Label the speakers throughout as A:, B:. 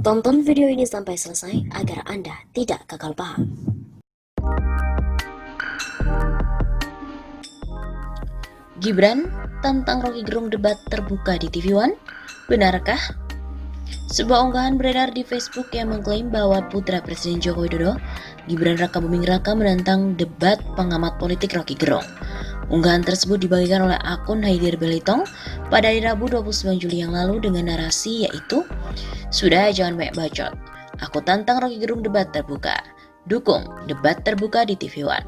A: Tonton video ini sampai selesai agar Anda tidak gagal paham.
B: Gibran tantang Roky Gerung debat terbuka di TV One? Benarkah? Sebuah unggahan beredar di Facebook yang mengklaim bahwa putra Presiden Joko Widodo, Gibran Rakabuming Raka, menantang debat pengamat politik Roky Gerung. Unggahan tersebut dibagikan oleh akun Haidir Belitong pada hari Rabu 29 Juli yang lalu dengan narasi yaitu, "Sudah, jangan banyak bacot. Aku tantang Roky Gerung debat terbuka. Dukung debat terbuka di TV One."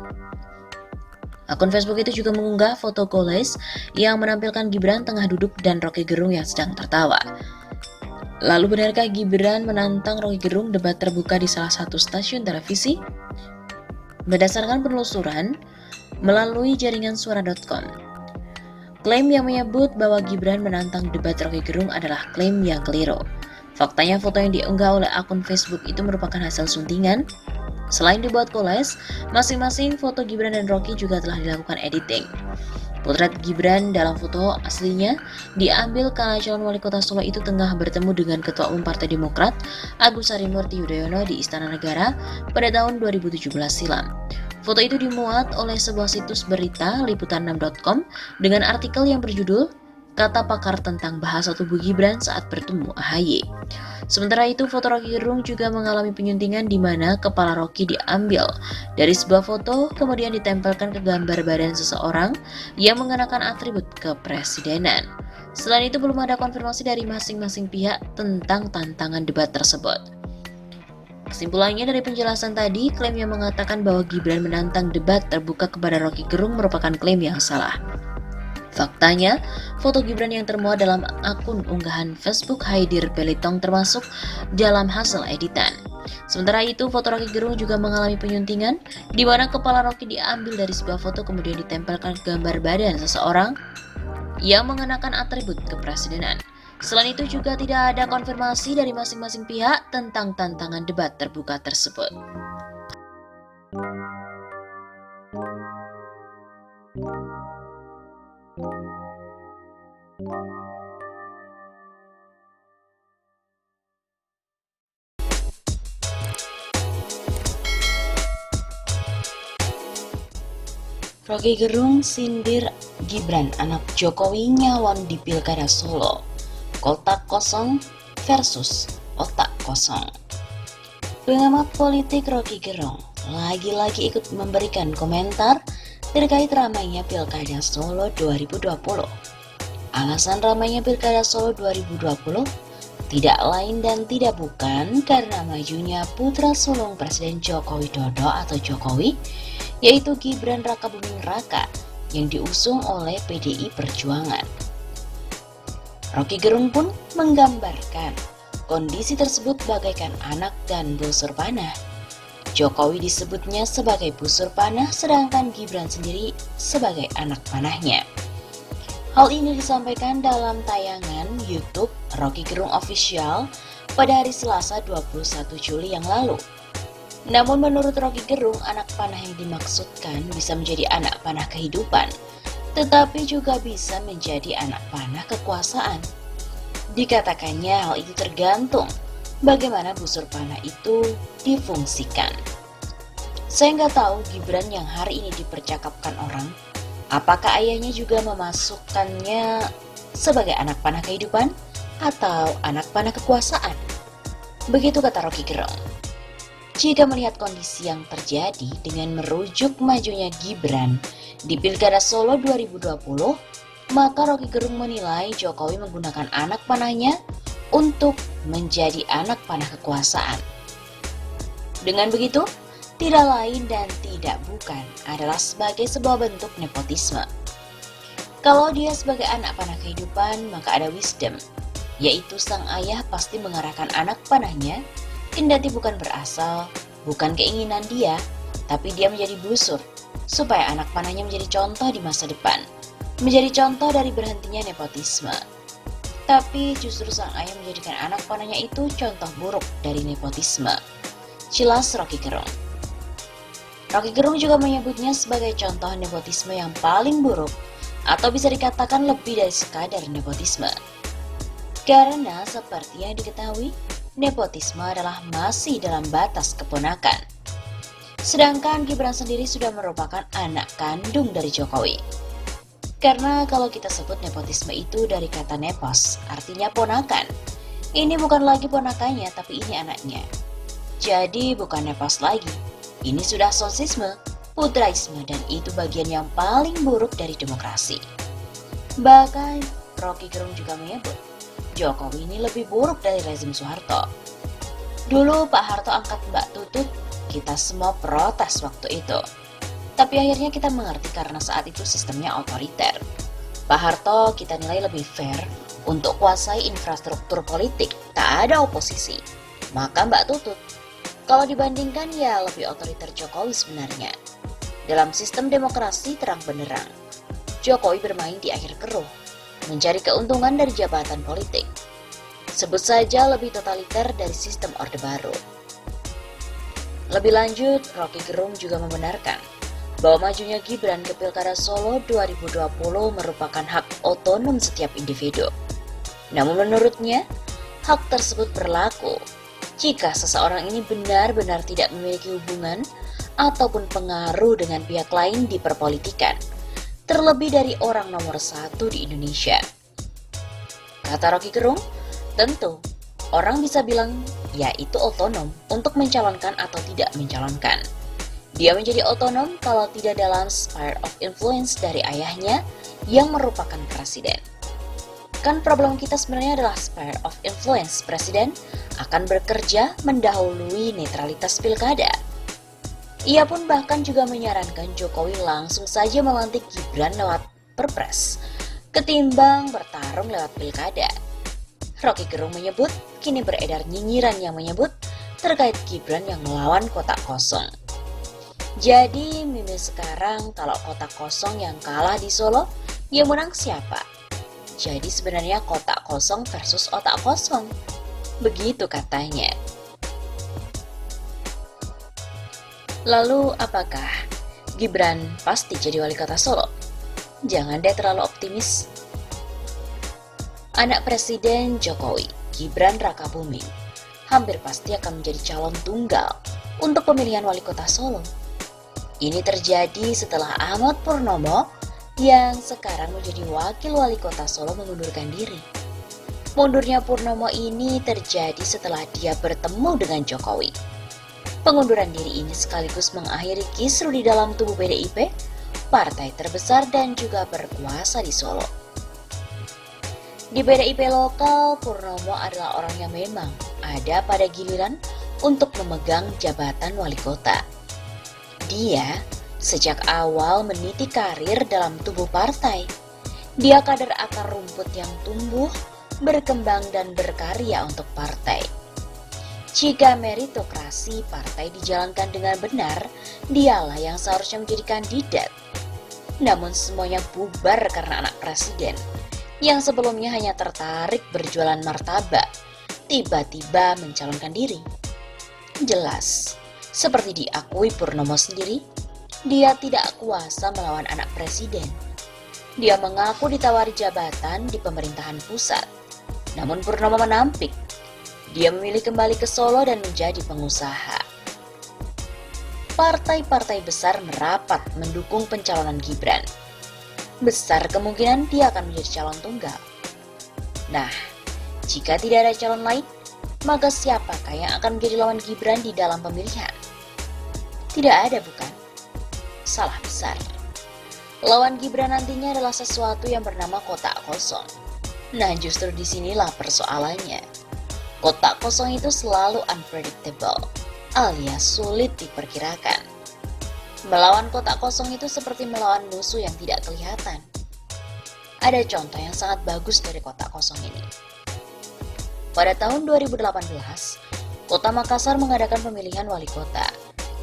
B: Akun Facebook itu juga mengunggah foto collage yang menampilkan Gibran tengah duduk dan Roky Gerung yang sedang tertawa. Lalu benarkah Gibran menantang Roky Gerung debat terbuka di salah satu stasiun televisi? Berdasarkan penelusuran melalui jaringan suara.com, klaim yang menyebut bahwa Gibran menantang debat Roky Gerung adalah klaim yang keliru. Faktanya, foto yang diunggah oleh akun Facebook itu merupakan hasil suntingan. Selain dibuat collage, masing-masing foto Gibran dan Roky juga telah dilakukan editing. Potret Gibran dalam foto aslinya diambil karena calon wali kota Solo itu tengah bertemu dengan Ketua Umum Partai Demokrat Agus Harimurti Yudhoyono di Istana Negara pada tahun 2017 silam. Foto itu dimuat oleh sebuah situs berita liputan6.com dengan artikel yang berjudul "Kata Pakar Tentang Bahasa Tubuh Gibran Saat Bertemu AHY". Sementara itu, foto Roky Gerung juga mengalami penyuntingan di mana kepala Roky diambil dari sebuah foto kemudian ditempelkan ke gambar badan seseorang yang mengenakan atribut kepresidenan. Selain itu, belum ada konfirmasi dari masing-masing pihak tentang tantangan debat tersebut. Kesimpulannya dari penjelasan tadi, klaim yang mengatakan bahwa Gibran menantang debat terbuka kepada Roky Gerung merupakan klaim yang salah. Faktanya, foto Gibran yang termuat dalam akun unggahan Facebook Haidir Belitong termasuk dalam hasil editan. Sementara itu, foto Roky Gerung juga mengalami penyuntingan, di mana kepala Roky diambil dari sebuah foto kemudian ditempelkan ke gambar badan seseorang yang mengenakan atribut kepresidenan. Selain itu juga tidak ada konfirmasi dari masing-masing pihak tentang tantangan debat terbuka tersebut. Roky Gerung sindir Gibran anak Jokowi nyawon di Pilkada Solo. Kotak kosong versus otak kosong. Pengamat politik Roky Gerung lagi-lagi ikut memberikan komentar terkait ramainya Pilkada Solo 2020. Alasan ramainya Pilkada Solo 2020 tidak lain dan tidak bukan karena majunya putra sulung Presiden Joko Widodo atau Jokowi, yaitu Gibran Rakabuming Raka yang diusung oleh PDI Perjuangan. Roky Gerung pun menggambarkan kondisi tersebut bagaikan anak dan busur panah. Jokowi disebutnya sebagai busur panah, sedangkan Gibran sendiri sebagai anak panahnya. Hal ini disampaikan dalam tayangan YouTube Roky Gerung Official pada hari Selasa 21 Juli yang lalu. Namun menurut Roky Gerung, anak panah yang dimaksudkan bisa menjadi anak panah kehidupan, tetapi juga bisa menjadi anak panah kekuasaan. Dikatakannya hal itu tergantung bagaimana busur panah itu difungsikan. Saya nggak tahu Gibran yang hari ini dipercakapkan orang, apakah ayahnya juga memasukkannya sebagai anak panah kehidupan atau anak panah kekuasaan? Begitu kata Roky Gerung. Jika melihat kondisi yang terjadi dengan merujuk majunya Gibran di Pilkada Solo 2020, maka Roky Gerung menilai Jokowi menggunakan anak panahnya untuk menjadi anak panah kekuasaan. Dengan begitu, tidak lain dan tidak bukan adalah sebagai sebuah bentuk nepotisme. Kalau dia sebagai anak panah kehidupan, maka ada wisdom, yaitu sang ayah pasti mengarahkan anak panahnya kendati bukan berasal, bukan keinginan dia, tapi dia menjadi busur, supaya anak panahnya menjadi contoh di masa depan, menjadi contoh dari berhentinya nepotisme. Tapi justru sang ayah menjadikan anak panahnya itu contoh buruk dari nepotisme. Jelas Roky Gerung. Roky Gerung juga menyebutnya sebagai contoh nepotisme yang paling buruk, atau bisa dikatakan lebih dari sekadar nepotisme. Karena seperti yang diketahui, nepotisme adalah masih dalam batas keponakan. Sedangkan Gibran sendiri sudah merupakan anak kandung dari Jokowi. Karena kalau kita sebut nepotisme itu dari kata nepos, artinya ponakan. Ini bukan lagi ponakannya, tapi ini anaknya. Jadi bukan nepos lagi. Ini sudah sosisme, putraisme, dan itu bagian yang paling buruk dari demokrasi. Bahkan Rocky Gerung juga menyebut, Jokowi ini lebih buruk dari rezim Soeharto. Dulu Pak Harto angkat Mbak Tutut, kita semua protes waktu itu. Tapi akhirnya kita mengerti karena saat itu sistemnya otoriter. Pak Harto kita nilai lebih fair untuk kuasai infrastruktur politik, tak ada oposisi. Maka Mbak Tutut, kalau dibandingkan ya lebih otoriter Jokowi sebenarnya. Dalam sistem demokrasi terang benderang, Jokowi bermain di akhir keruh, mencari keuntungan dari jabatan politik. Sebut saja lebih totaliter dari sistem Orde Baru. Lebih lanjut, Rocky Gerung juga membenarkan bahwa majunya Gibran ke Pilkada Solo 2020 merupakan hak otonom setiap individu. Namun menurutnya, hak tersebut berlaku jika seseorang ini benar-benar tidak memiliki hubungan ataupun pengaruh dengan pihak lain di perpolitikan, terlebih dari orang nomor 1 di Indonesia. Kata Rocky Gerung, tentu orang bisa bilang ya itu otonom untuk mencalonkan atau tidak mencalonkan. Dia menjadi otonom kalau tidak dalam sphere of influence dari ayahnya yang merupakan presiden. Kan problem kita sebenarnya adalah sphere of influence presiden akan bekerja mendahului netralitas pilkada. Ia pun bahkan juga menyarankan Jokowi langsung saja melantik Gibran lewat perpres, ketimbang bertarung lewat pilkada. Rocky Gerung menyebut, kini beredar nyinyiran yang menyebut terkait Gibran yang melawan kotak kosong. Jadi meme sekarang kalau kotak kosong yang kalah di Solo, yang menang siapa? Jadi sebenarnya kotak kosong versus otak kosong. Begitu katanya. Lalu apakah Gibran pasti jadi wali kota Solo? Jangan deh terlalu optimis. Anak Presiden Jokowi, Gibran Rakabuming, hampir pasti akan menjadi calon tunggal untuk pemilihan wali kota Solo. Ini terjadi setelah Ahmad Purnomo yang sekarang menjadi wakil wali kota Solo mengundurkan diri. Mundurnya Purnomo ini terjadi setelah dia bertemu dengan Jokowi. Pengunduran diri ini sekaligus mengakhiri kisru di dalam tubuh PDIP, partai terbesar dan juga berkuasa di Solo. Di PDIP lokal, Purnomo adalah orang yang memang ada pada giliran untuk memegang jabatan wali kota. Dia sejak awal meniti karir dalam tubuh partai. Dia kader akar rumput yang tumbuh, berkembang dan berkarya untuk partai. Jika meritokrasi partai dijalankan dengan benar, dialah yang seharusnya menjadi kandidat. Namun semuanya bubar karena anak presiden yang sebelumnya hanya tertarik berjualan martabak, tiba-tiba mencalonkan diri. Jelas, seperti diakui Purnomo sendiri, dia tidak kuasa melawan anak presiden. Dia mengaku ditawari jabatan di pemerintahan pusat, namun Purnomo menampik. Dia memilih kembali ke Solo dan menjadi pengusaha. Partai-partai besar merapat mendukung pencalonan Gibran. Besar kemungkinan dia akan menjadi calon tunggal. Nah, jika tidak ada calon lain, maka siapakah yang akan menjadi lawan Gibran di dalam pemilihan? Tidak ada, bukan? Salah besar. Lawan Gibran nantinya adalah sesuatu yang bernama kotak kosong. Nah, justru disinilah persoalannya. Kotak kosong itu selalu unpredictable, alias sulit diperkirakan. Melawan kotak kosong itu seperti melawan musuh yang tidak kelihatan. Ada contoh yang sangat bagus dari kotak kosong ini. Pada tahun 2018, Kota Makassar mengadakan pemilihan wali kota.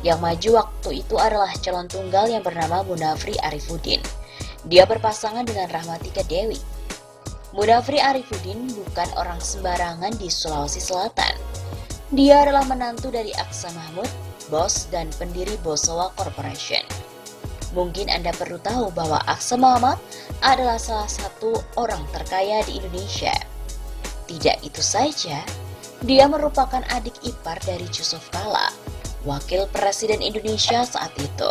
B: Yang maju waktu itu adalah calon tunggal yang bernama Munafri Arifuddin. Dia berpasangan dengan Rahmatika Dewi. Munafri Arifuddin bukan orang sembarangan di Sulawesi Selatan. Dia adalah menantu dari Aksa Mahmud, bos dan pendiri Bosowa Corporation. Mungkin Anda perlu tahu bahwa Aksa Muhammad adalah salah satu orang terkaya di Indonesia. Tidak itu saja, Dia merupakan adik ipar dari Yusuf Kala, Wakil Presiden Indonesia saat itu.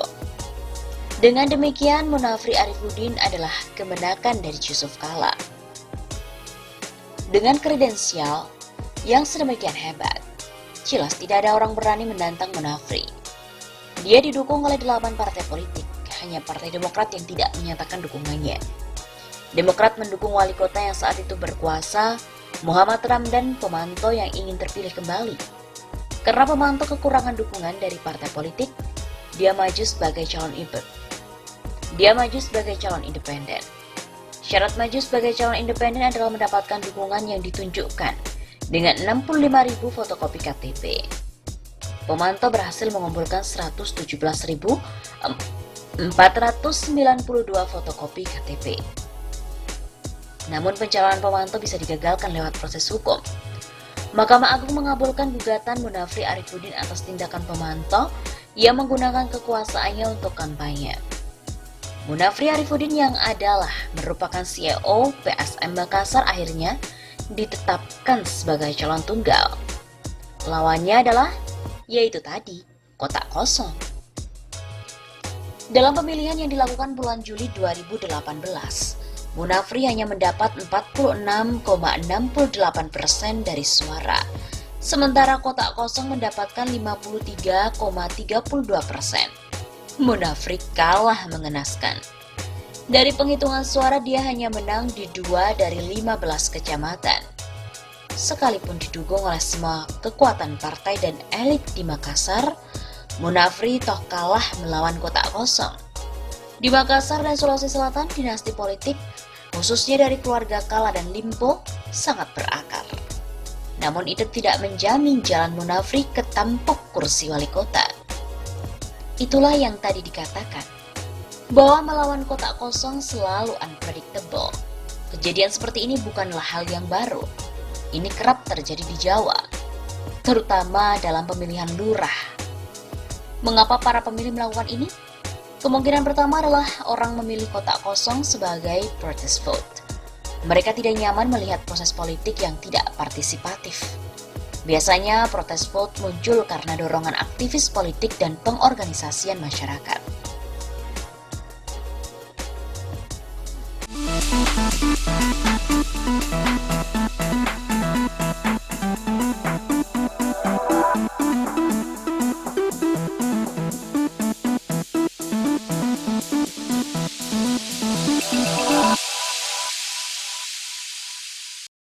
B: Dengan demikian, Munafri Arifuddin adalah kemenakan dari Yusuf Kala. Dengan kredensial yang sedemikian hebat, jelas tidak ada orang berani menantang Munafri. Dia didukung oleh 8 partai politik, hanya Partai Demokrat yang tidak menyatakan dukungannya. Demokrat mendukung wali kota yang saat itu berkuasa, Muhammad Ramdan Pomanto yang ingin terpilih kembali. Karena Pomanto kekurangan dukungan dari partai politik, dia maju sebagai calon independen. Syarat maju sebagai calon independen adalah mendapatkan dukungan yang ditunjukkan dengan 65.000 fotokopi KTP. Pomanto berhasil mengumpulkan 117.492 fotokopi KTP. Namun pencalonan Pomanto bisa digagalkan lewat proses hukum. Mahkamah Agung mengabulkan gugatan Munafri Arifuddin atas tindakan Pomanto yang menggunakan kekuasaannya untuk kampanye. Munafri Arifuddin yang adalah merupakan CEO PSM Makassar akhirnya ditetapkan sebagai calon tunggal. Lawannya adalah, yaitu tadi, kotak kosong. Dalam pemilihan yang dilakukan bulan Juli 2018, Munafri hanya mendapat 46,68% dari suara, sementara kotak kosong mendapatkan 53,32%. Munafri kalah mengenaskan. Dari penghitungan suara dia hanya menang di 2 dari 15 kecamatan. Sekalipun didukung oleh semua kekuatan partai dan elit di Makassar, Munafri toh kalah melawan kotak kosong. Di Makassar dan Sulawesi Selatan, dinasti politik, khususnya dari keluarga Kala dan Limpo, sangat berakar. Namun itu tidak menjamin jalan Munafri ke tampuk kursi wali kota. Itulah yang tadi dikatakan, bahwa melawan kotak kosong selalu unpredictable. Kejadian seperti ini bukanlah hal yang baru. Ini kerap terjadi di Jawa, terutama dalam pemilihan lurah. Mengapa para pemilih melakukan ini? Kemungkinan pertama adalah orang memilih kotak kosong sebagai protest vote. Mereka tidak nyaman melihat proses politik yang tidak partisipatif. Biasanya protest vote muncul karena dorongan aktivis politik dan pengorganisasian masyarakat.